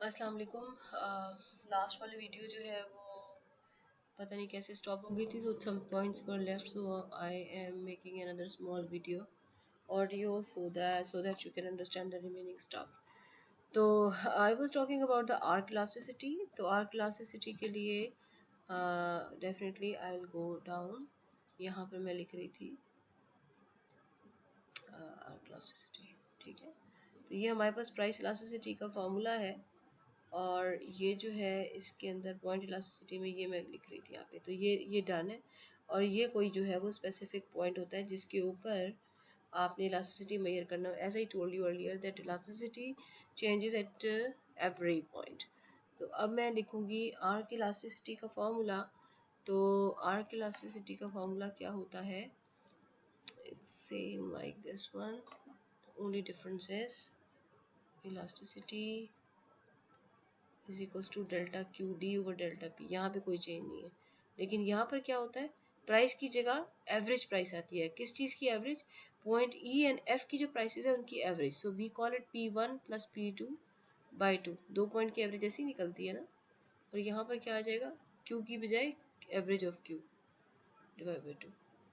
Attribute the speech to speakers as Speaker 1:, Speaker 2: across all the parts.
Speaker 1: अस्सलाम वालेकुम। लास्ट वाली वीडियो जो है वो पता नहीं कैसे स्टॉप हो गई थी, तो some points were left, so I am making another small video audio so that you can understand the remaining stuff. तो I was talking about the arc elasticity. तो arc elasticity के लिए definitely I'll go down. यहाँ पर मैं लिख रही थी arc elasticity, ठीक है। तो ये हमारे पास प्राइस इलास्टिसिटी का फॉर्मूला है, और ये जो है इसके अंदर पॉइंट इलास्टिसिटी में ये मैं लिख रही थी यहाँ पे। तो ये डन है, और ये कोई जो है वो स्पेसिफिक पॉइंट होता है जिसके ऊपर आपने इलास्टिसिटी मेजर करना है। As I told you earlier that elasticity changes at every point. तो अब मैं लिखूंगी आर्क इलास्टिसिटी का फॉर्मूला। तो आर्क इलास्टिसिटी का फॉर्मूला क्या होता है? It's same like this one, only difference is elasticity is equals to delta Q D over delta P. यहाँ पे कोई चेंज नहीं है, लेकिन यहाँ पर क्या होता है, प्राइस की जगह एवरेज प्राइस आती है। किस चीज़ की average? Point E and F की जो प्राइसेस है उनकी average. So we call it P1 plus P2 by 2। दो पॉइंट की एवरेज ऐसी निकलती है ना। और यहाँ पर क्या आ जाएगा? क्यू की बजाय average of Q divide by 2।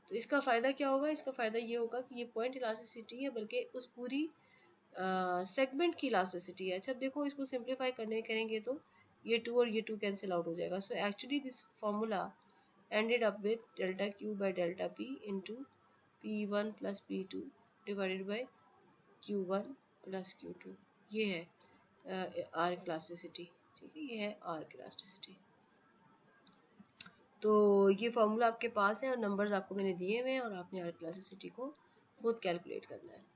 Speaker 1: तो इसका फ़ायदा क्या होगा? इसका फ़ायदा ये होगा कि ये पॉइंट इलास्टिसिटी है, बल्कि उस पूरी सेगमेंट की इलास्टिसिटी है। अच्छा देखो, इसको सिंप्लीफाई करने करेंगे तो ये 2 और ये 2 कैंसिल आउट हो जाएगा। So actually this formula ended up with delta q by delta p into p1 plus p2 divided by q1 plus q2। ये है आर्क इलास्टिसिटी, ठीक है, ये है आर्क इलास्टिसिटी। तो ये फॉर्मूला आपके पास है और नंबर्स आपको मैंने दिए हुए हैं, और आपने आर्क इलास्टिसिटी को खुद कैलकुलेट करना है।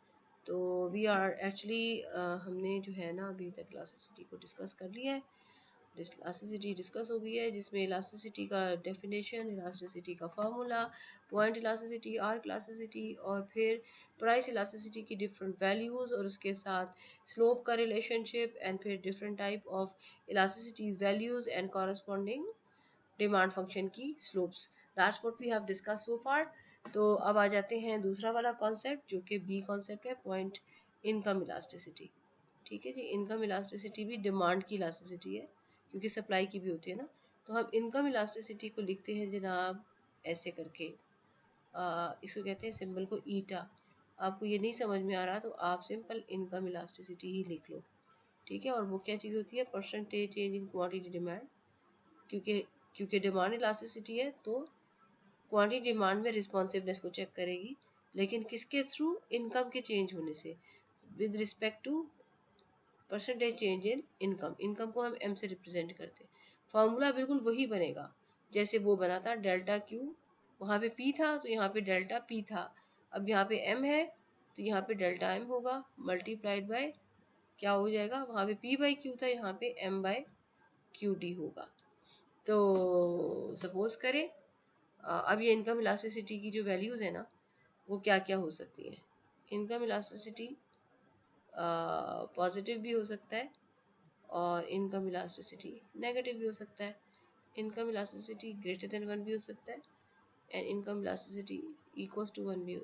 Speaker 1: तो वी आर एक्चुअली हमने जो है ना अभी तक इलास्टिसिटी को डिस्कस कर लिया है। इलास्टिसिटी डिस्कस हो गई है, जिसमें इलास्टिसिटी का डेफिनेशन, इलास्टिसिटी का formula, point elasticity, arc elasticity, और फिर प्राइस इलास्टिसिटी की डिफरेंट वैल्यूज़, और उसके साथ स्लोप का रिलेशनशिप, एंड फिर different type of elasticity values and corresponding demand function की slopes. That's what we have discuss so far. तो अब आ जाते हैं दूसरा वाला कॉन्सेप्ट, जो कि बी कॉन्सेप्ट है, पॉइंट इनकम इलास्टिसिटी। ठीक है जी, इनकम इलास्टिसिटी भी डिमांड की इलास्टिसिटी है, क्योंकि सप्लाई की भी होती है ना। तो हम इनकम इलास्टिसिटी को लिखते हैं जनाब ऐसे करके, इसको कहते हैं सिंबल को ईटा। आपको ये नहीं समझ में आ रहा तो आप सिंपल इनकम इलास्टिसिटी ही लिख लो, ठीक है। और वो क्या चीज़ होती है? Percentage change in quantity demand. क्योंकि क्योंकि डिमांड इलास्टिसिटी है, तो क्वांटिटी डिमांड में रिस्पॉन्सिवनेस को चेक करेगी, लेकिन किसके थ्रू? इनकम के चेंज होने से, with respect to percentage change in income. Income को हम एम से रिप्रेजेंट करते हैं। फॉर्मूला बिल्कुल वही बनेगा जैसे वो बना था, डेल्टा क्यू, वहाँ पे पी था तो यहाँ पे डेल्टा पी था। अब यहाँ पे एम है तो यहाँ पे डेल्टा एम होगा, मल्टीप्लाइड बाय क्या हो जाएगा? वहाँ पे पी बाई क्यू था, यहाँ पे एम बाय क्यू डी होगा। तो सपोज करें अब ये इनकम इलास्टिसिटी की जो वैल्यूज़ है ना, वो क्या क्या हो सकती हैं? इनकम इलास्टिसिटी पॉजिटिव भी हो सकता है, और इनकम इलास्टिसिटी नेगेटिव भी हो सकता है। इनकम इलास्टिसिटी ग्रेटर देन 1 भी हो सकता है, and income elasticity equals to 1 भी,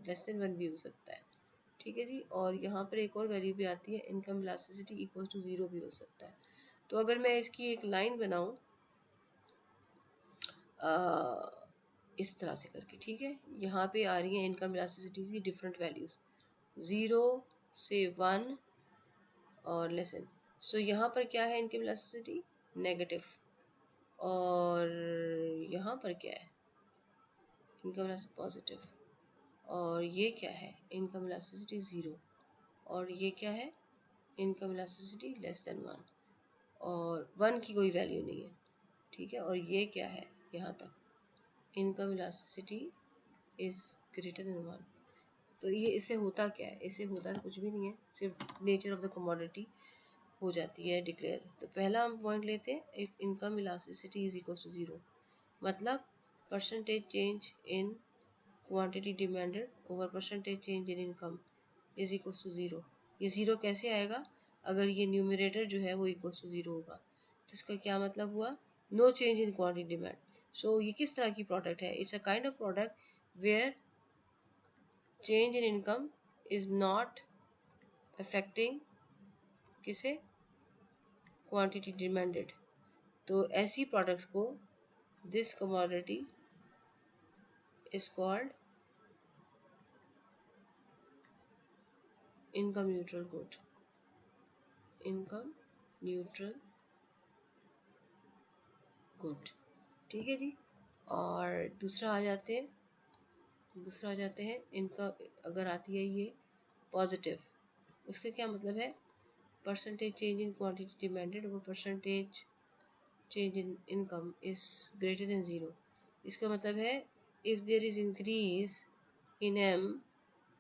Speaker 1: लेस देन 1 भी हो सकता है, ठीक है जी। और यहाँ पर एक और वैल्यू भी आती है, इनकम इलास्टिसिटी इक्वल्स टू 0 भी हो सकता है। तो अगर मैं इसकी एक लाइन बनाऊँ इस तरह से करके, ठीक है, यहाँ पे आ रही है इनकम इलास्टिसिटी की डिफरेंट वैल्यूज, 0 से 1 और लेसन। सो यहाँ पर क्या है? इनकम इलास्टिसिटी नेगेटिव, और यहाँ पर क्या है? इनकम इलास्टिसिटी पॉजिटिव, और ये क्या है? इनकम इलास्टिसिटी 0, और ये क्या है? इनकम इलास्टिसिटी लेस देन 1, और 1 की कोई वैल्यू नहीं है, ठीक है। और ये क्या है? यहाँ तक income elasticity is greater than 1। तो ये इससे होता क्या है? इससे होता कुछ भी नहीं है, सिर्फ नेचर ऑफ द कमोडिटी हो जाती है डिक्लेयर। तो पहला हम पॉइंट लेते हैं, if income elasticity is equal to 0, मतलब percentage change in quantity demanded over percentage change in income is equal to 0। ये 0 कैसे आएगा? अगर ये न्यूमरेटर जो है वो इक्वल टू 0 होगा, तो इसका क्या मतलब हुआ? No change in quantity demand. So ये किस तरह की प्रोडक्ट है? It's a kind of product where change in income is not affecting किसे? क्वांटिटी डिमांडेड, तो ऐसी प्रोडक्ट्स को this commodity is called income neutral good, income neutral good. ठीक है जी। और दूसरा आ जाते हैं इनका, अगर आती है ये पॉजिटिव, उसका क्या मतलब है, percentage change in quantity demanded और percentage change in income is greater than zero. इसका मतलब है if there is increase in M,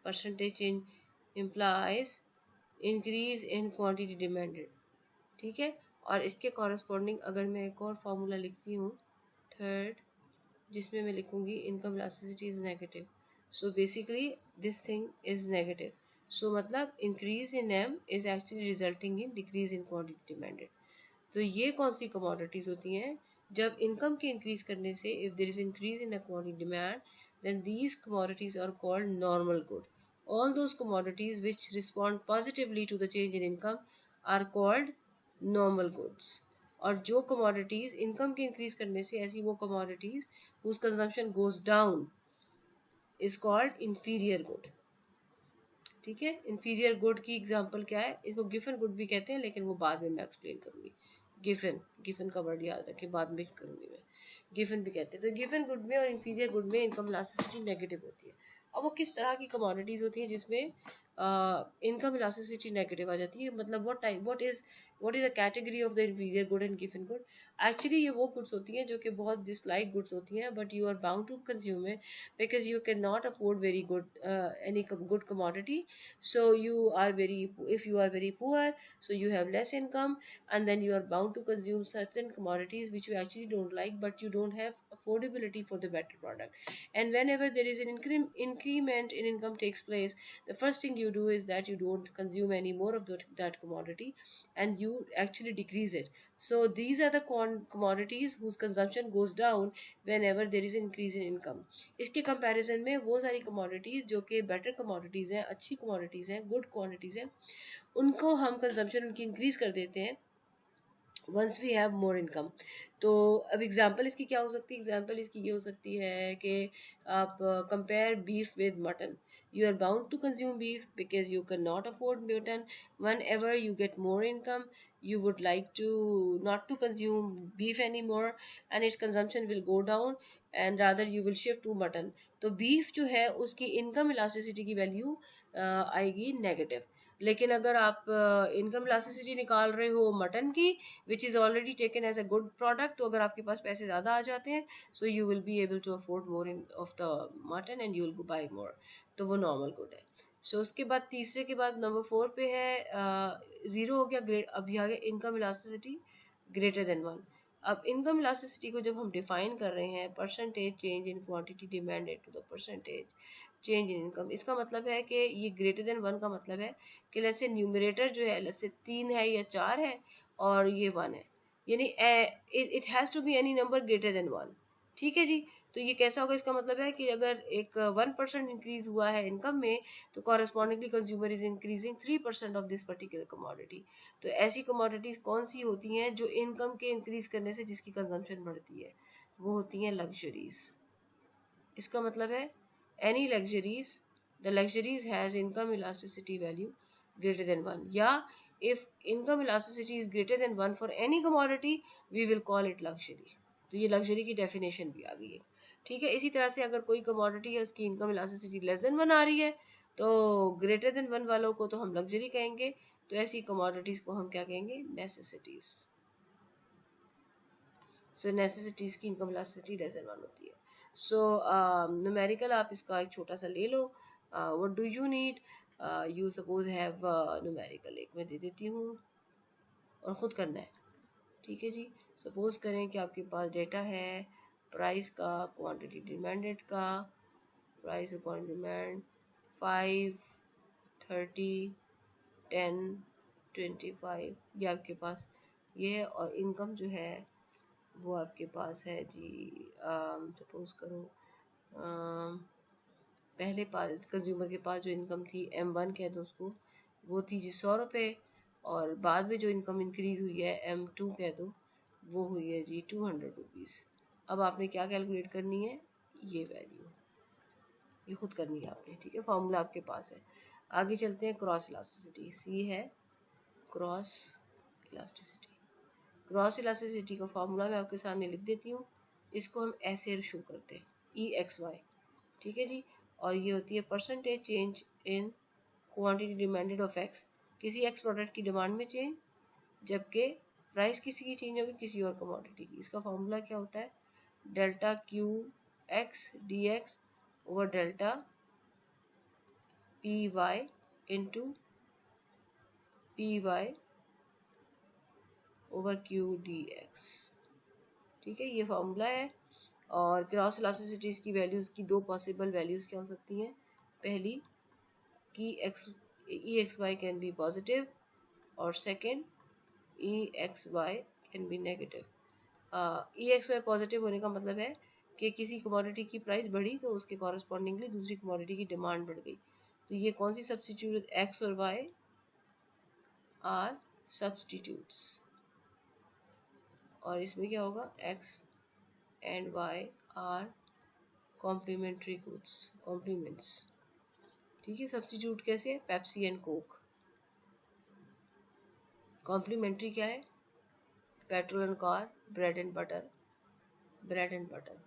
Speaker 1: percentage change implies increase in quantity demanded. ठीक है। और इसके कॉरस्पॉन्डिंग अगर मैं एक और फार्मूला लिखती हूँ थर्ड, जिसमें मैं लिखूंगी income elasticity is negative, so basically this thing is negative, so मतलब increase in M is actually resulting in decrease in quantity demanded. तो ये कौन सी कमोडिटीज होती हैं, जब इनकम के इंक्रीज करने से if there is increase in a quantity demand then these commodities are called normal good. All those commodities which respond positively to the change in income are called normal goods. और जो commodities income के increase करने से, ऐसी वो commodities whose consumption goes down is called inferior good। ठीक है। Inferior good की एग्जांपल क्या है, इसको गिफन गुड भी कहते हैं, लेकिन वो बाद में मैं एक्सप्लेन करूंगी। गिफन का वर्ड याद रखें, बाद में करूंगी मैं। गिफन भी कहते हैं। तो गिफन गुड में और इंफीरियर गुड में इनकम इलास्टिसिटी नेगेटिव होती है। अब वो किस तरह की कमोडिटीज होती हैं जिसमें इनकम इलास्टिसिटी नेगेटिव आ जाती है, मतलब what is the category of the inferior good and Giffen good. Actually ये वो गुड्स होती हैं जो कि बहुत डिसलाइक गुड्स होती हैं, but you are bound to consume it because you can not afford very good any good commodity, so if you are very poor, so you have less income, and then you are bound to consume certain commodities which you actually don't like, but you don't have affordability for the better product. And whenever there is an increment in income takes place, the first thing you do is that you don't consume any more of that commodity, and you actually decrease it. So these are the commodities whose consumption goes down whenever there is an increase in income. इसके comparison में वो सारी commodities जो कि better commodities हैं, अच्छी commodities हैं, good quantities हैं, उनको हम कंजम्पशन उनकी इंक्रीज कर देते हैं once we have more income. तो अब एग्जांपल इसकी क्या हो सकती है, एग्जांपल इसकी ये हो सकती है कि आप compare beef with mutton. You are bound to consume beef because you can not afford mutton. Whenever you get more income you would like to not to consume beef anymore and its consumption will go down and rather you will shift to mutton। तो beef जो है उसकी income elasticity की value आएगी negative. लेकिन अगर आप income elasticity निकाल रहे हो मटन की which is already taken as a good product, तो अगर आपके पास पैसे ज़्यादा आ जाते हैं so you will be able to afford more in of the mutton and you will buy more, तो वो नॉर्मल गुड है। सो उसके बाद तीसरे के बाद नंबर 4 पे है ज़ीरो हो गया, ग्रेट। अभी आ गया इनकम इलास्टिसिटी ग्रेटर देन 1। अब इनकम इलास्टिसिटी को जब हम डिफाइन कर रहे हैं, percentage change in quantity demanded to the percentage change in income, इसका मतलब है कि ये ग्रेटर देन 1 का मतलब है कि जैसे न्यूमरेटर जो है जैसे 3 है या 4 है और ये 1 है, यानी it has to be any number greater than 1। ठीक है जी। तो ये कैसा होगा, इसका मतलब है कि अगर एक 1% इंक्रीज हुआ है इनकम में तो correspondingly consumer is increasing 3% of this particular commodity. तो ऐसी कमोडिटीज कौन सी होती हैं जो इनकम के इंक्रीज करने से जिसकी कंजम्पशन बढ़ती है, वो होती हैं लग्जरीज। इसका मतलब है any the luxuries has income elasticity value greater than 1, या if income elasticity is greater than 1 for any commodity we will call it luxury। तो ये लग्जरी की डेफिनेशन भी आ गई है। ठीक है। इसी तरह से अगर कोई कमोडिटी है उसकी इनकम इलास्टिसिटी लेस देन 1 आ रही है तो ग्रेटर देन 1 वालों को तो हम लग्जरी कहेंगे, तो ऐसी कमोडिटीज को हम क्या कहेंगे, नेसेसिटीज। सो नेसेसिटीज की इनकम इलास्टिसिटी लेस देन 1 होती है। सो न्यूमेरिकल आप इसका एक छोटा सा ले लो। What do you need, you suppose have numerical एक मैं दे देती हूँ और ख़ुद करना है। ठीक है जी। सपोज करें कि आपके पास डेटा है प्राइस का, क्वांटिटी डिमांडेड का, प्राइस क्वांटिटी डिमांड 5, 30, 10, 25 ये आपके पास ये है, और इनकम जो है वो आपके पास है जी, सपोज करो पहले पास कंज्यूमर के पास जो इनकम थी M1 कह दो उसको, वो थी जी 100 रुपये, और बाद में जो इनकम इंक्रीज हुई है M2 कह दो, वो हुई है जी 200 रुपीज़। अब आपने क्या कैलकुलेट करनी है, ये वैल्यू ये खुद करनी है आपने, ठीक है, फॉर्मूला आपके पास है। आगे चलते हैं, क्रॉस इलास्टिसिटी, सी है क्रॉस इलास्टिसिटी। क्रॉस इलास्टिसिटी का फॉर्मूला मैं आपके सामने लिख देती हूँ, इसको हम ऐसे शो करते हैं EXY, ठीक है जी। और ये होती है percentage change in quantity demanded of X, किसी X प्रोडक्ट की डिमांड में चेंज, जबकि प्राइस किसी की चेंज होगी किसी और कमोडिटी की। इसका फॉर्मूला क्या होता है, delta QX DX over delta PY into PY over QDX, ठीक है, ये फॉर्मूला है। और क्रॉस इलास्टिसिटीज की वैल्यूज की दो पॉसिबल वैल्यूज क्या हो सकती हैं, पहली कि EXY कैन बी पॉजिटिव, और second EXY can be negative. EXY positive होने का मतलब है कि किसी कमोडिटी की प्राइस बढ़ी तो उसके कॉरस्पॉन्डिंगली दूसरी कमोडिटी की डिमांड बढ़ गई। तो ये कौन सी सब्स्टिट्यूट, X और Y आर सब्स्टिट्यूट्स, और इसमें क्या होगा, X and Y are complementary goods, complements, ठीक है। सब्स्टिट्यूट कैसे, पेप्सी एंड कोक। कॉम्प्लीमेंट्री क्या है, petrol and car, bread and butter, bread and butter,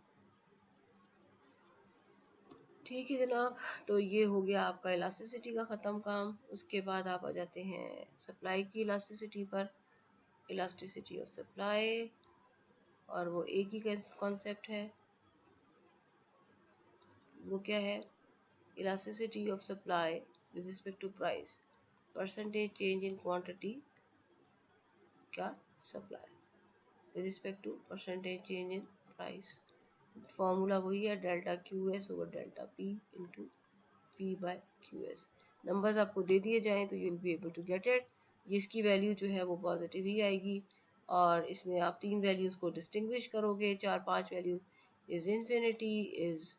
Speaker 1: ठीक है जनाब। तो ये हो गया आपका इलास्टिसिटी का ख़त्म काम। उसके बाद आप आ जाते हैं सप्लाई की इलास्टिसिटी पर, इलास्टिसिटी ऑफ सप्लाई, और वो एक ही कॉन्सेप्ट है, वो क्या है, elasticity of supply with respect to price, percentage change in quantity क्या, supply with respect to percentage change in price. Formula वही है, delta QS over delta P into P by QS। Numbers आपको दे दिए जाएं तो you will be able to get it. इसकी value जो है वो पॉजिटिव ही आएगी, और इसमें आप तीन वैल्यूज़ को डिस्टिंग्विश करोगे, चार पांच values, is infinity, is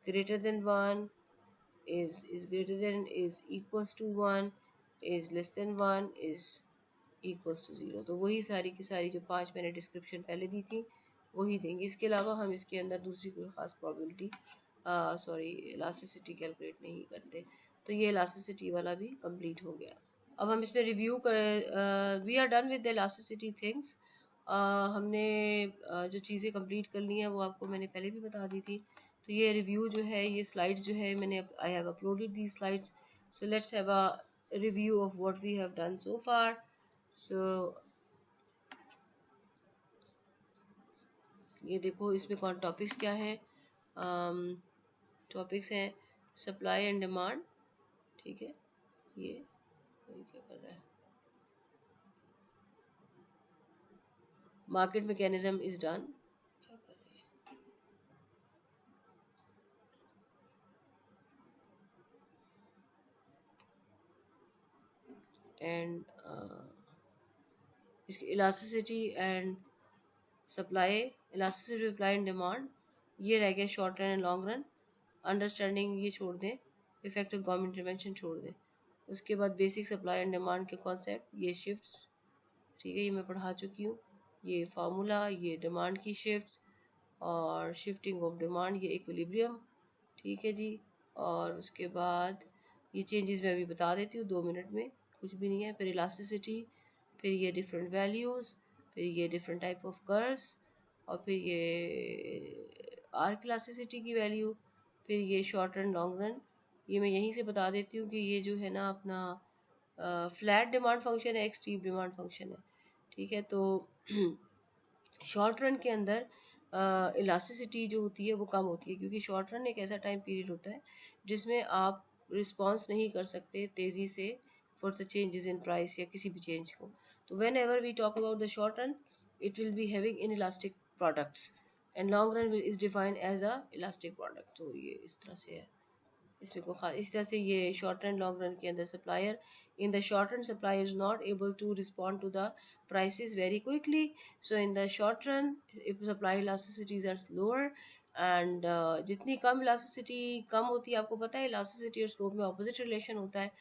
Speaker 1: greater than 1, is greater than, is equals to 1, is less than 1, is equals to 0। तो वही सारी की सारी जो पांच मैंने डिस्क्रिप्शन पहले दी थी वही देंगे। इसके अलावा हम इसके अंदर दूसरी कोई ख़ास प्रोबेबिलिटी इलास्टिसिटी कैलकुलेट नहीं करते। तो ये इलास्टिसिटी वाला भी कंप्लीट हो गया। अब हम इसमें रिव्यू कर, we are done with the elasticity things. हमने जो चीज़ें कंप्लीट करनी है वो आपको मैंने पहले भी बता दी थी। तो ये रिव्यू जो है, ये स्लाइड्स जो है मैंने, I have uploaded the slides, so let's have a review of what we have done so far. So ये देखो, इसमें कौन टॉपिक्स क्या है, टॉपिक्स हैं सप्लाई एंड डिमांड, ठीक है, ये क्या कर रहा है, मार्केट मैकेनिज्म इज डन, क्या कर रहे हैं, एंड इसकी elasticity and supply, elasticity supply and demand, ये रह गया short run and long run. Understanding ये छोड़ दें, इफेक्ट ऑफ गवर्नमेंट इंटरवेंशन छोड़ दें। उसके बाद बेसिक सप्लाई एंड डिमांड के कॉन्सेप्ट, ये शिफ्ट्स, ठीक है, ये मैं पढ़ा चुकी हूँ, ये फार्मूला, ये डिमांड की शिफ्ट्स और शिफ्टिंग ऑफ डिमांड, ये इक्विलिब्रियम, ठीक है जी। और उसके बाद ये चेंजेस मैं अभी बता देती हूँ 2 मिनट में, कुछ भी नहीं है। फिर इलास्टिसिटी, फिर ये डिफरेंट वैल्यूज़, फिर ये डिफरेंट टाइप ऑफ कर्व्स, और फिर ये आर्क इलास्टिसिटी की वैल्यू, फिर ये शॉर्ट रन लॉन्ग रन। ये मैं यहीं से बता देती हूँ कि ये जो है ना अपना फ्लैट डिमांड फंक्शन है, एक स्टीप डिमांड फंक्शन है, ठीक है। तो शॉर्ट रन के अंदर इलास्टिसिटी जो होती है वो कम होती है, क्योंकि शॉर्ट रन एक ऐसा टाइम पीरियड होता है जिसमें आप रिस्पॉन्स नहीं कर सकते तेज़ी से for the changes in price या किसी भी चेंज को। तो whenever we talk about the short run, it will be having inelastic products and long run is defined as a elastic product। तो ये इस तरह से है, इसमें को इस तरह से ये शॉर्ट रन लॉन्ग रन के अंदर supplier, in the short run supplier is not able to respond to the prices very quickly, so in the short run if supply elasticities are slower and जितनी कम elasticity कम होती है, आपको पता है elasticity और स्लोप में ऑपोजिट रिलेशन होता है।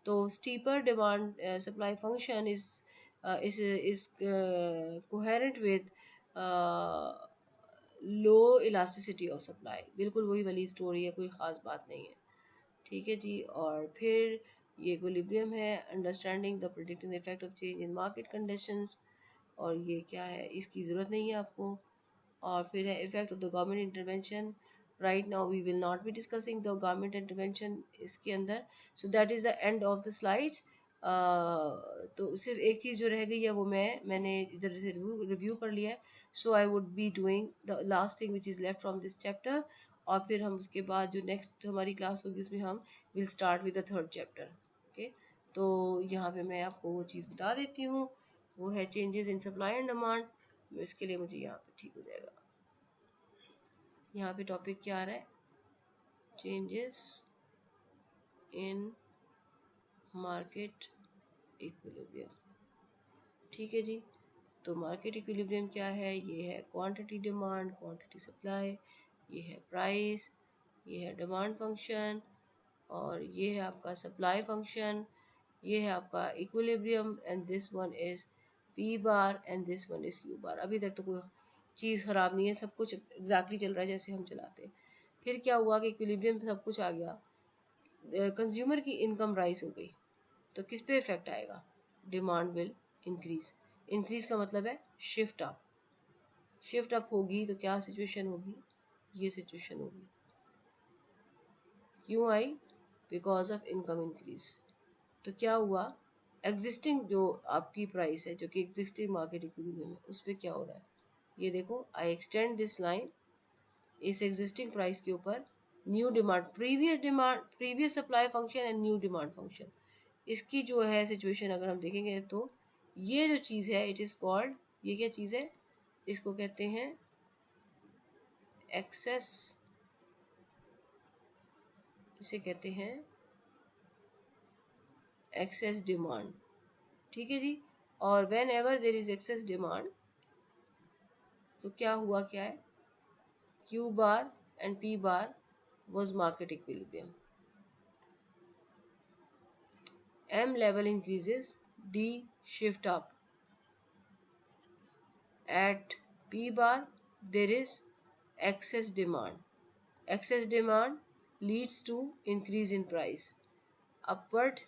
Speaker 1: तो steeper demand supply function is coherent with low elasticity of supply, बिल्कुल वही वाली स्टोरी है, कोई ख़ास बात नहीं है, ठीक है जी। और फिर ये इक्विलिब्रियम है, understanding the predicting the effect of change in market conditions, और ये क्या है, इसकी ज़रूरत नहीं है आपको। और फिर है effect of the government intervention, right now we will not be discussing the government intervention इसके अंदर, so that is the end of the slides. तो सिर्फ एक चीज़ जो रह गई है वो मैंने इधर से रिव्यू कर लिया है, so I would be doing the last thing which is left from this chapter, और फिर हम उसके बाद जो नेक्स्ट हमारी क्लास होगी उसमें हम will start with the third chapter, okay. तो यहाँ पे मैं आपको वो चीज़ बता देती हूँ, वो है changes in supply and demand. इसके लिए मुझे यहाँ पे ठीक हो जाएगा, यहाँ पे टॉपिक क्या आ रहा है, चेंजेस इन मार्केट इक्विलिब्रियम, ठीक है जी। तो मार्केट इक्विलिब्रियम क्या है, ये है क्वांटिटी डिमांड, क्वांटिटी सप्लाई, ये है प्राइस, ये है डिमांड फंक्शन, और ये है आपका सप्लाई फंक्शन, ये है आपका equilibrium, and this one is P bar and this one is Q bar. अभी तक तो कोई चीज़ ख़राब नहीं है, सब कुछ एग्जैक्टली चल रहा है जैसे हम चलाते हैं। फिर क्या हुआ कि इक्विलिब्रियम सब कुछ आ गया, कंज्यूमर की इनकम राइज हो गई, तो किस पे इफेक्ट आएगा, डिमांड विल इंक्रीज, इंक्रीज का मतलब है शिफ्ट अप, शिफ्ट अप होगी तो क्या सिचुएशन होगी, ये सिचुएशन होगी, क्यों आई, बिकॉज ऑफ इनकम इंक्रीज। तो क्या हुआ, एग्जिस्टिंग जो आपकी प्राइस है, जो कि एग्जिस्टिंग मार्केट इक्विलिब्रियम है, उस पर क्या हो रहा है, ये देखो, आई एक्सटेंड दिस लाइन, इस एग्जिस्टिंग प्राइस के ऊपर new demand, previous supply function and new demand function, इसकी जो है सिचुएशन अगर हम देखेंगे तो ये जो चीज़ है इट इज़ कॉल्ड, ये क्या चीज़ है, इसको कहते हैं एक्सेस, इसे कहते हैं एक्सेस डिमांड, ठीक है जी। और whenever there is excess demand, तो क्या हुआ, क्या है, Q bar and P bar was market equilibrium. M level increases, D shift up. At P bar there is excess demand. Excess demand leads to increase in price. Upward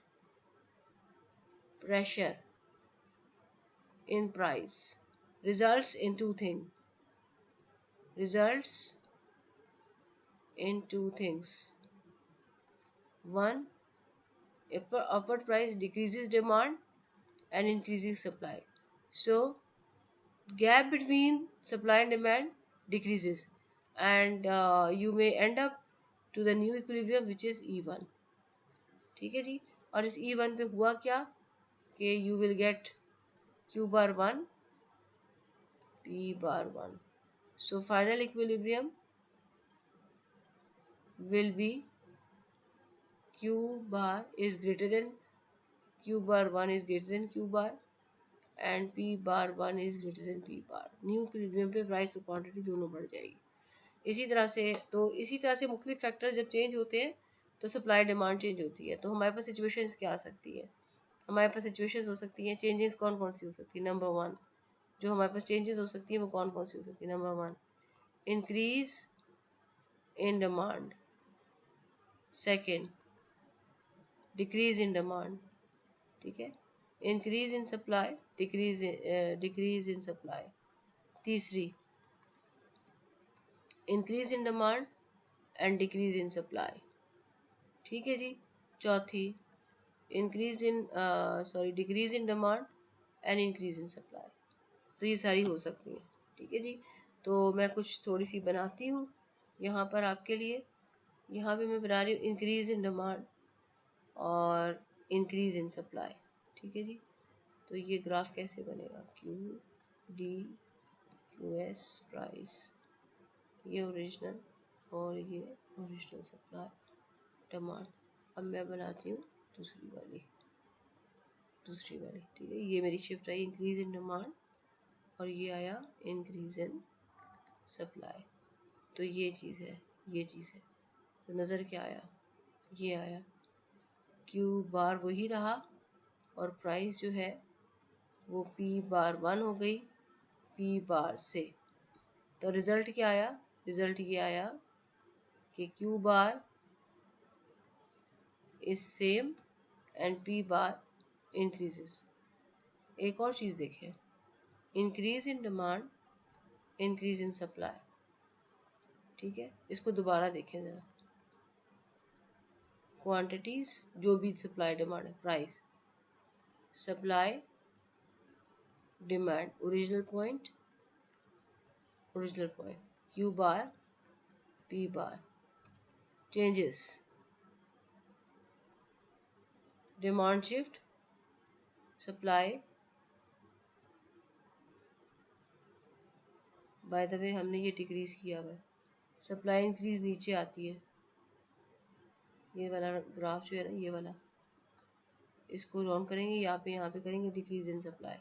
Speaker 1: pressure in price results in two things. One, upward price decreases demand and increases supply. So gap between supply and demand decreases, and you may end up to the new equilibrium which is E1, ठीक है जी। और इस E1 पे हुआ क्या कि you will get Q bar 1, P bar 1. So final equilibrium will be Q bar is greater than Q bar 1 is greater than Q bar and P bar 1 is greater than P bar. New equilibrium पे price और quantity दोनों बढ़ जाएगी। इसी तरह से मुख्तलिफ factor जब चेंज होते हैं तो सप्लाई डिमांड चेंज होती है। तो हमारे पास सिचुएशंस क्या आ सकती है, हमारे पास सिचुएशंस हो सकती हैं, चेंजेस कौन कौन सी हो सकती है। नंबर वन, जो हमारे पास चेंजेस हो सकती है वो कौन कौन सी हो सकती है। Number one, increase in demand, second decrease in demand, ठीक है, increase in supply, decrease in supply. तीसरी, increase in demand and decrease in supply, ठीक है जी। चौथी, decrease in demand and increase in supply. तो ये सारी हो सकती हैं, ठीक है जी। तो मैं कुछ थोड़ी सी बनाती हूँ यहाँ पर आपके लिए। यहाँ पे मैं बना रही हूँ इंक्रीज इन डिमांड और इंक्रीज इन सप्लाई, ठीक है जी। तो ये ग्राफ कैसे बनेगा, Q D Q S price, ये ओरिजिनल और ये ओरिजिनल सप्लाई डिमांड। अब मैं बनाती हूँ दूसरी वाली, ठीक है। ये मेरी shift I increase in demand और ये आया इंक्रीज इन सप्लाई। तो ये चीज़ है, तो नज़र क्या आया, ये आया, क्यू बार वही रहा और प्राइस जो है वो पी बार 1 हो गई पी बार से। तो रिजल्ट क्या आया? रिजल्ट ये आया कि Q bar is same and P bar increases. एक और चीज देखें, increase in demand increase in supply. ठीक है, इसको दोबारा देखें जरा। क्वांटिटीज जो भी सप्लाई डिमांड है, price supply demand original point Q bar P bar. Changes demand shift supply. By the way हमने ये डिक्रीज किया हुआ है, सप्लाई इंक्रीज नीचे आती है। ये वाला ग्राफ जो है ना, ये वाला, इसको रॉन्ग करेंगे, यहाँ पे करेंगे डिक्रीज इन सप्लाई।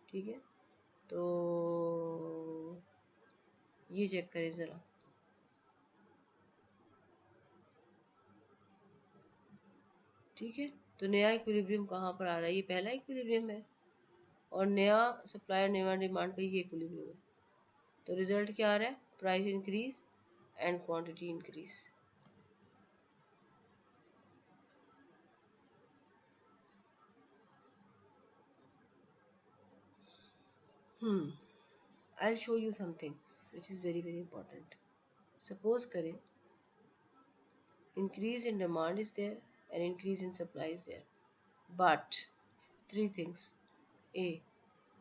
Speaker 1: ठीक है, तो ये चेक करें ज़रा। ठीक है, तो नया इक्विलिब्रियम कहाँ पर आ रहा है? ये पहला इक्विलिब्रियम है और नया सप्लाई और नया डिमांड का ये इक्विलिब्रियम है। तो रिजल्ट क्या आ रहा है? Price increase and quantity increase. I'll show you something which is very important. Suppose करें increase in demand is there and increase in supply is there, but three things: A,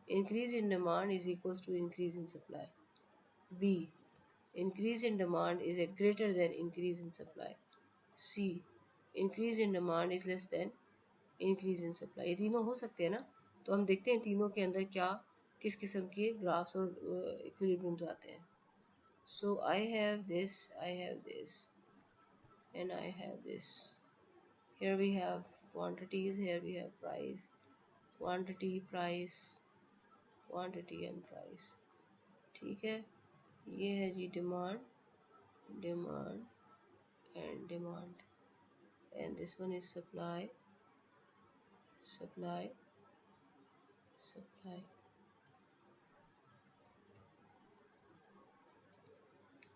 Speaker 1: increase in demand is equals to increase in supply. B, increase in demand is greater than increase in supply. C, increase in demand is less than increase in supply. ये तीनों हो सकते हैं ना? तो हम देखते हैं तीनों के अंदर क्या किस किस्म के ग्राफ्स और इक्विलिब्रियम्स आते हैं। So I have this, and I have this. Here we have quantities, here we have price, quantity, price, quantity and price. ठीक है, ये है जी demand and demand, and this one is supply.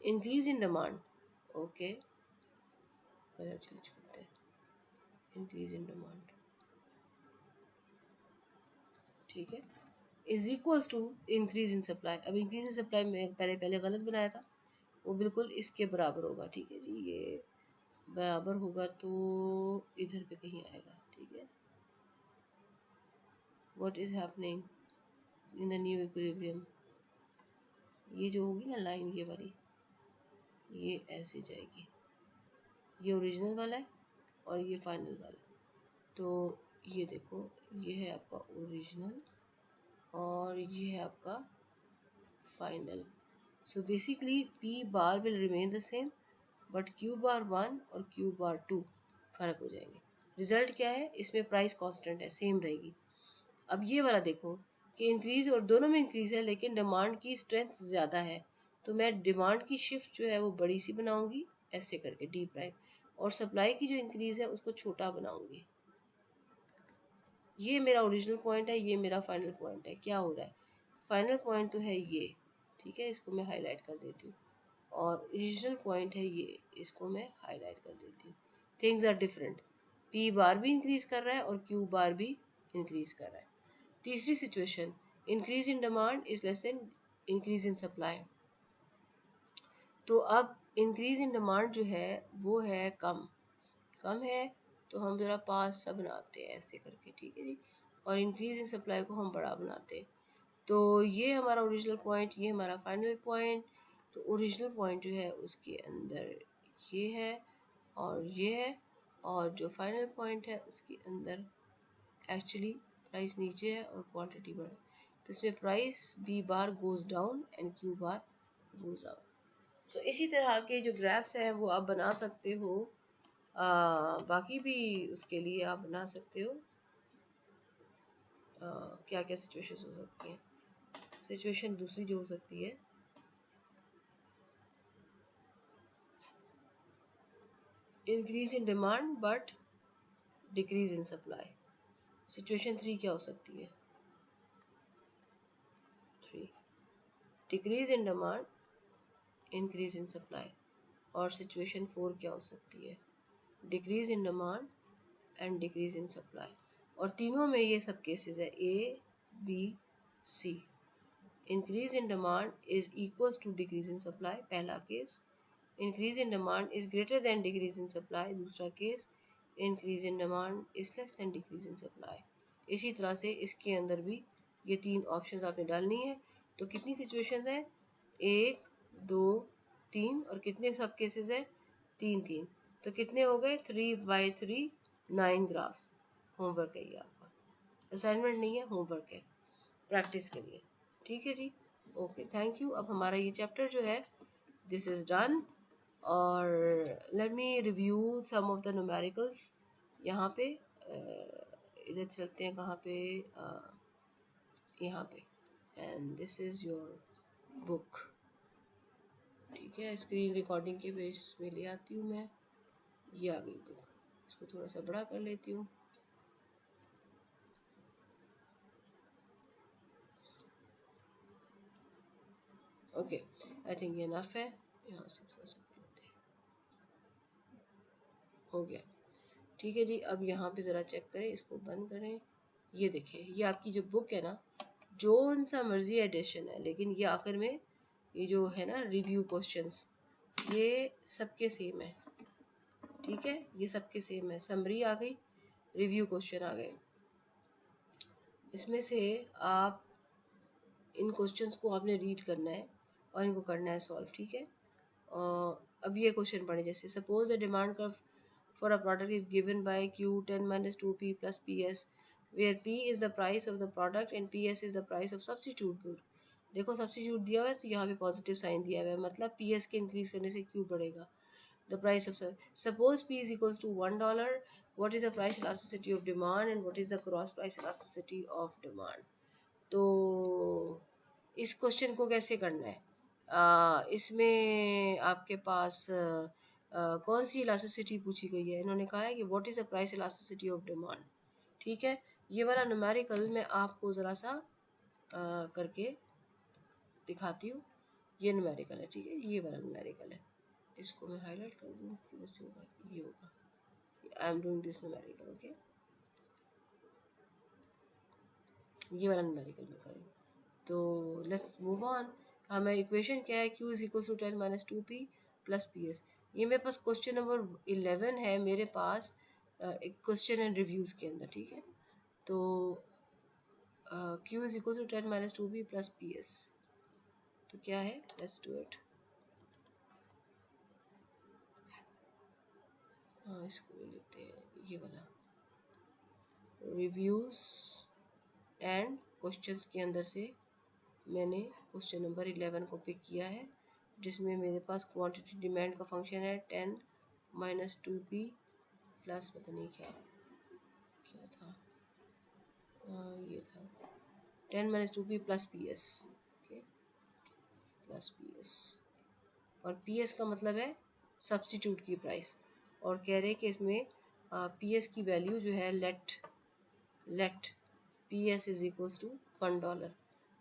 Speaker 1: Increase in demand, okay, colour change करते हैं, increase in demand, ठीक है, is equals to increase in supply. अब increase in supply में पहले गलत बनाया था, वो बिल्कुल इसके बराबर होगा। ठीक है जी, ये बराबर होगा तो इधर पे कहीं आएगा। ठीक है, what is happening in the new equilibrium? ये जो होगी ना लाइन, ये वाली, ये ऐसे जाएगी, ये ओरिजिनल वाला है और ये फाइनल वाला। तो ये देखो, ये है आपका ओरिजिनल और ये है आपका final. So basically P bar will remain the same, but Q bar 1 और क्यू बार 2 फर्क हो जाएंगे। रिजल्ट क्या है? इसमें प्राइस कांस्टेंट है, सेम रहेगी। अब ये वाला देखो कि इंक्रीज, और दोनों में इंक्रीज है लेकिन डिमांड की स्ट्रेंथ ज़्यादा है, तो मैं डिमांड की शिफ्ट जो है वो बड़ी सी बनाऊंगी ऐसे करके डी प्राइम, और सप्लाई की जो इंक्रीज है उसको छोटा बनाऊंगी। ये मेरा ओरिजिनल पॉइंट है, ये मेरा फाइनल पॉइंट है। क्या हो रहा है? फाइनल पॉइंट तो है ये, ठीक है, इसको मैं हाईलाइट कर देती हूँ, और ओरिजिनल पॉइंट है ये, इसको मैं हाईलाइट कर देती हूँ। Things are different, P bar भी इंक्रीज कर रहा है और क्यू बार भी इंक्रीज कर रहा है। तीसरी situation, increase in demand is less than increase in supply. तो अब इंक्रीज इन डिमांड जो है वो है कम है, तो हम ज़रा पास सा बनाते हैं ऐसे करके। ठीक है जी, और इंक्रीज इन सप्लाई को हम बड़ा बनाते हैं। तो ये हमारा ओरिजिनल पॉइंट, ये हमारा फाइनल पॉइंट। तो ओरिजिनल पॉइंट जो है उसके अंदर ये है और ये है, और जो फाइनल पॉइंट है उसके अंदर एक्चुअली प्राइस नीचे है और क्वांटिटी बढ़े, तो इसमें price B bar goes down and Q bar goes up. So इसी तरह के जो ग्राफ्स हैं वो आप बना सकते हो। बाकी भी उसके लिए आप बना सकते हो। क्या क्या सिचुएशन हो सकती हैं? सिचुएशन दूसरी जो हो सकती है, increase in demand but decrease in supply. Situation 3 क्या हो सकती है? 3 decrease in demand, increase in supply. और सिचुएशन 4 क्या हो सकती है? Decrease in demand and decrease in supply. और तीनों में ये सब केसेस है, A B C. Increase in demand is equals to decrease in supply, पहला case. Increase in demand is greater than decrease in supply, दूसरा case. Increase in demand is less than decrease in supply. इसी तरह से इसके अंदर भी ये 3 options आपने डालनी है। तो कितनी सिचुएशंस है? 1 2 3। और कितने सब केसेस है? 3 तो कितने हो गए? 3/3 9 ग्राफ्स। होमवर्क है ये आपका, असाइनमेंट नहीं है, होमवर्क है प्रैक्टिस के लिए। ठीक है जी, ओके, थैंक यू। अब हमारा ये चैप्टर जो है दिस इज डन। और let me review some of the numericals. यहाँ पे इधर चलते हैं, कहाँ पे? यहाँ पे। And this is your book. ठीक है, स्क्रीन रिकॉर्डिंग के बेस में ले आती हूँ मैं। ये आ गई बुक, इसको थोड़ा सा बड़ा कर लेती हूँ। ओके, आई थिंक ये इनफ है। यहाँ से थोड़ा सा लेते हैं, हो गया। ठीक है जी, अब यहाँ पे ज़रा चेक करें, इसको बंद करें। ये देखें, ये आपकी जो बुक है ना, जो सा मर्जी एडिशन है, लेकिन ये आखिर में ये जो है ना रिव्यू क्वेश्चंस, ये सबके सेम है। ठीक है, ये सबके सेम है। समरी आ गई, रिव्यू क्वेश्चन आ गए। इसमें से आप इन क्वेश्चंस को आपने रीड करना है और इनको करना है सॉल्व। ठीक है, अब ये क्वेश्चन पढ़े, जैसे suppose the demand curve for a product is given bye Q 10-2P plus PS where P is the price of the product and PS is the price of substitute good। देखो substitute दिया हुआ है तो यहाँ पे positive sign दिया हुआ है, मतलब PS के इंक्रीज करने से Q बढ़ेगा। The price of suppose P is equals to $1, what is the price elasticity of demand and what is the cross price elasticity of demand। तो इस क्वेश्चन को कैसे करना है? इसमें आपके पास कौन सी इलास्टिसिटी पूछी गई है? इन्होंने कहा है कि what is the price elasticity of demand. ठीक है, ये वाला न्यूमेरिकल मैं आपको ज़रा सा करके दिखाती हूँ। ये न्यूमेरिकल है, ठीक है, ये वाला न्यूमेरिकल है। इसको मैं हाईलाइट कर दूँ, जैसे होगा ये होगा। I am doing this numerical, okay. ये वाला न्यूमेरिकल मैं करूँ तो लेट्स मूव ऑन। हमें इक्वेशन क्या है? Q is equal to 10-2P plus PS। ये मेरे पास क्वेश्चन नंबर 11 है मेरे पास, एक क्वेश्चन एंड रिव्यूज के अंदर। ठीक है, तो Q is equal to 10-2P plus PS। तो क्या है? Let's do it. हाँ, इसको ले लेते हैं, ये वाला रिव्यूज एंड क्वेश्चंस के अंदर से मैंने क्वेश्चन नंबर 11 को पिक किया है, जिसमें मेरे पास क्वांटिटी डिमांड का फंक्शन है 10-2P प्लस पता नहीं क्या क्या था, ये था 10-2P plus PS। Okay, plus PS। और PS का मतलब है सब्स्टिट्यूट की प्राइस। और कह रहे हैं कि इसमें PS की वैल्यू जो है let PS is equals to $1।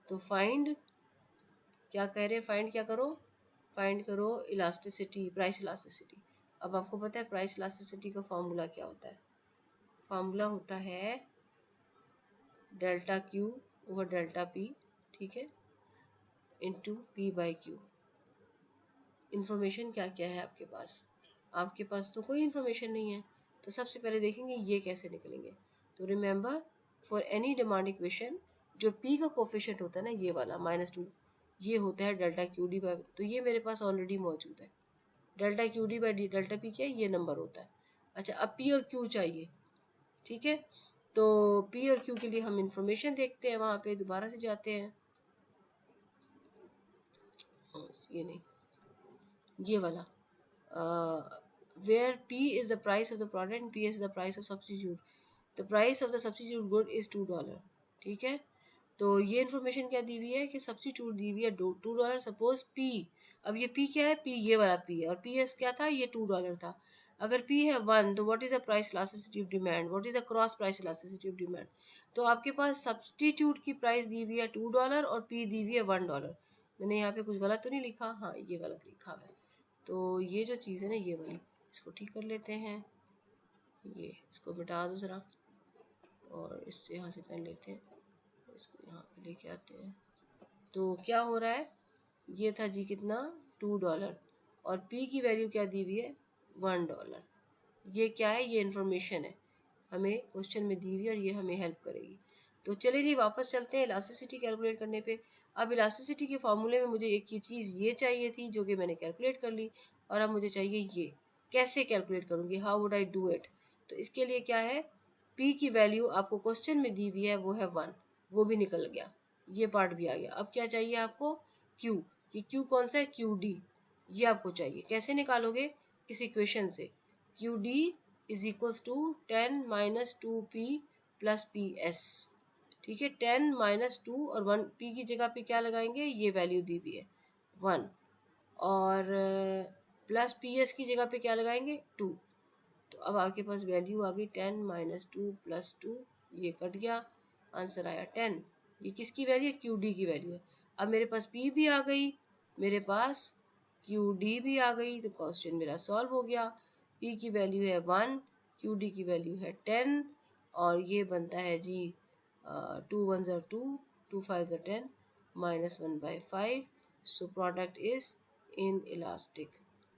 Speaker 1: तो फाइंड, क्या कह रहे हैं? फाइंड क्या करो? फाइंड करो इलास्टिसिटी, प्राइस इलास्टिसिटी। अब आपको पता है प्राइस इलास्टिसिटी का फॉर्मूला क्या होता है? फॉर्मूला होता है delta Q over delta P, ठीक है, इंटू P/Q। इंफॉर्मेशन क्या क्या है आपके पास? आपके पास तो कोई इंफॉर्मेशन नहीं है, तो सबसे पहले देखेंगे ये कैसे निकलेंगे। तो remember, for any demand equation जो P का कोफिशिएंट होता है ना, ये वाला -2, ये होता है डेल्टा QD बाय, तो ये मेरे पास ऑलरेडी मौजूद है। Delta QD by delta P क्या है? ये नंबर होता है। अच्छा, अब P और Q चाहिए। ठीक है, तो P और Q के लिए हम इंफॉर्मेशन देखते हैं, वहां पे दोबारा से जाते हैं। ये नहीं, ये वाला where P is the price of the product and PS is the price of substitute, the price of the substitute good is $2। ठीक है, तो ये इन्फॉर्मेशन क्या दी हुई है कि सब्स्टिट्यूट दी हुई है $2। सपोज P, अब ये P क्या है? P ये वाला P है, और PS क्या था? ये $2 था। अगर P है 1 तो what is the price elasticity of demand, what is the cross price elasticity of demand. तो आपके पास सब्स्टिट्यूट की प्राइस दी हुई है $2 और P दी हुई है $1। मैंने यहाँ पे कुछ गलत तो नहीं लिखा, हाँ ये गलत लिखा है। तो ये जो चीज़ है ना ये वाली, इसको ठीक कर लेते हैं, ये इसको बिठा दो ज़रा और इससे यहाँ से पेन लेते हैं, इसको यहाँ पे लेके आते हैं। तो क्या हो रहा है, ये था जी कितना $2 और P की वैल्यू क्या दी हुई है $1। ये क्या है, ये इन्फॉर्मेशन है हमें क्वेश्चन में दी हुई और ये हमें हेल्प करेगी। तो चलिए जी वापस चलते हैं इलास्टिसिटी कैलकुलेट करने पे। अब इलास्टिसिटी के फॉर्मूले में मुझे एक ही चीज़ ये चाहिए थी जो कि मैंने कैलकुलेट कर ली, और अब मुझे चाहिए ये कैसे कैलकुलेट करूँगी, how would I do it. तो इसके लिए क्या है, P की वैल्यू आपको क्वेश्चन में दी हुई है वो है 1, वो भी निकल गया, ये पार्ट भी आ गया। अब क्या चाहिए आपको, Q, ये Q कौन सा है, QD, ये आपको चाहिए। कैसे निकालोगे, इस इक्वेशन से, QD is equals to 10 minus 2P plus PS। ठीक है, 10 माइनस 2 और 1, P की जगह पे क्या लगाएंगे, ये वैल्यू दी हुई है 1, और प्लस PS की जगह पे क्या लगाएंगे 2। तो अब आपके पास वैल्यू आ गई 10 माइनस 2 प्लस 2, ये कट गया, आंसर आया 10। ये किसकी वैल्यू है, QD की वैल्यू है। अब मेरे पास P भी आ गई, मेरे पास QD भी आ गई, तो क्वेश्चन मेरा सॉल्व हो गया। P की वैल्यू है 1, QD की वैल्यू है 10, और ये बनता है जी 2 1 ज़ा 2, 2 5 ज़ा 10, -1/5। So product is inelastic.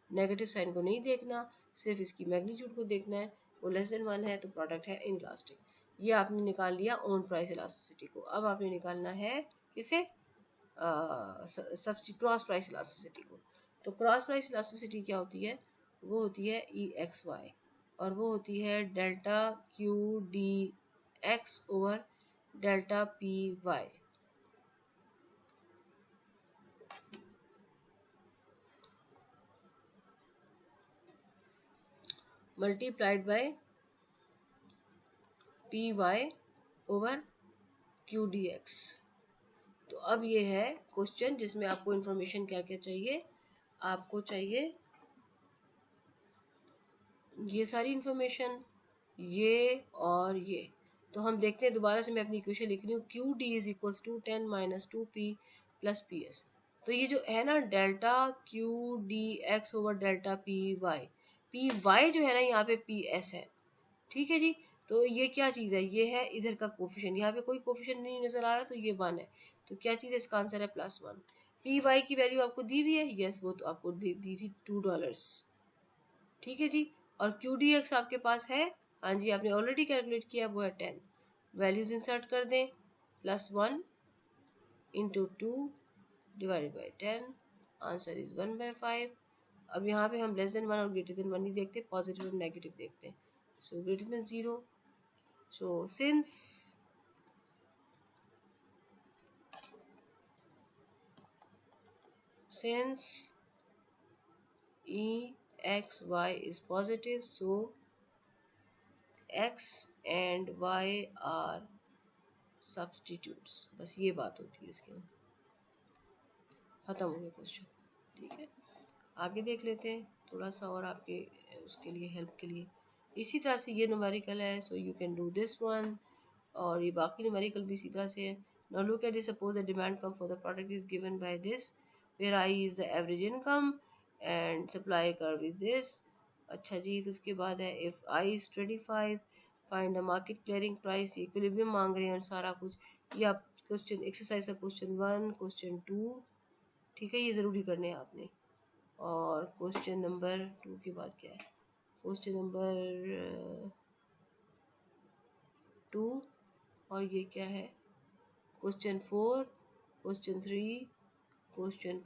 Speaker 1: Negative sign को नहीं देखना, सिर्फ इसकी मैग्नीट्यूड को देखना है, वो लेस देन 1 है तो प्रोडक्ट है इन इलास्टिक। ये आपने निकाल लिया ऑन प्राइस इलास्टिसिटी को। अब आपने निकालना है किसे, क्रॉस प्राइस इलास्टिसिटी को। तो क्रॉस प्राइस इलास्टिसिटी क्या होती है, वो होती है EXY, और वो होती है delta QDX over delta PY। Multiplied by PY over QDX। तो अब ये है क्वेश्चन जिसमें आपको इंफॉर्मेशन क्या क्या चाहिए, आपको चाहिए ये सारी इंफॉर्मेशन, ये और ये। तो हम देखते हैं, दोबारा से मैं अपनी इक्वेशन लिख रही हूँ, QD is equals to 10 minus 2P plus PS। तो ये जो है ना delta QDX over delta PY जो है ना यहाँ पे PS है, ठीक है जी। तो ये क्या चीज़ है, ये है इधर का कोफिशिएंट, यहाँ पे कोई कोफिशिएंट नहीं नजर आ रहा, तो ये 1 है। तो क्या चीज़ है, इसका आंसर है +1। PY की वैल्यू आपको दी हुई है, यस वो तो आपको दी थी $2, ठीक है जी। और QDX आपके पास है, हाँ जी आपने ऑलरेडी कैलकुलेट किया, वो है 10। वैल्यूज इंसर्ट कर दें, +1 into 2 divided by 10, answer is 1/5। अब यहाँ पे हम लेस देन 1 और ग्रेटर देन 1 नहीं देखते, पॉजिटिव और नेगेटिव देखते हैं। So greater than 0, so since EXY is positive, so X and Y are substitutes। बस ये बात होती है इसके, खत्म हो गया क्वेश्चन, ठीक है। आगे देख लेते हैं थोड़ा सा और आपके उसके लिए हेल्प के लिए। इसी तरह से ये न्यूमेरिकल है, so you can do this one, और ये बाकी न्यूमेरिकल भी इसी तरह से है। Now look at this, suppose the demand come for the product is given by this, where I is the average income and supply curve is this. अच्छा जी, तो उसके बाद है if I is 25 find the market clearing price, equilibrium मांग रहे हैं और सारा कुछ। ये आप क्वेश्चन एक्सरसाइज का क्वेश्चन 1, क्वेश्चन 2, ठीक है, ये ज़रूरी करने हैं आपने। और क्वेश्चन नंबर 2 के बाद क्या है, क्वेश्चन नंबर 2, और ये क्या है, क्वेश्चन 4, क्वेश्चन 3, क्वेश्चन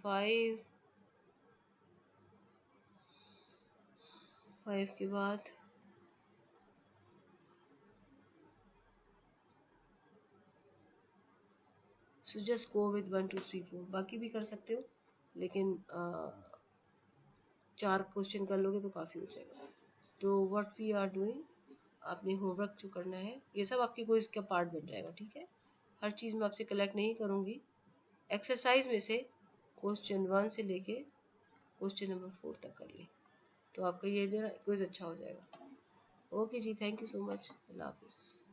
Speaker 1: 5 के बाद सो जस्ट गो विद 1 2 3 4, बाकी भी कर सकते हो, लेकिन 4 क्वेश्चन कर लोगे तो काफ़ी हो जाएगा। तो व्हाट वी आर डूइंग, आपने होमवर्क जो करना है ये सब आपके क्विज का पार्ट बन जाएगा, ठीक है। हर चीज़ मैं आपसे कलेक्ट नहीं करूँगी, एक्सरसाइज में से क्वेश्चन 1 से लेके क्वेश्चन नंबर 4 तक कर लें, तो आपका ये जो है क्विज़ अच्छा हो जाएगा। ओके जी, थैंक यू सो मच, अल्लाह हाफिज़।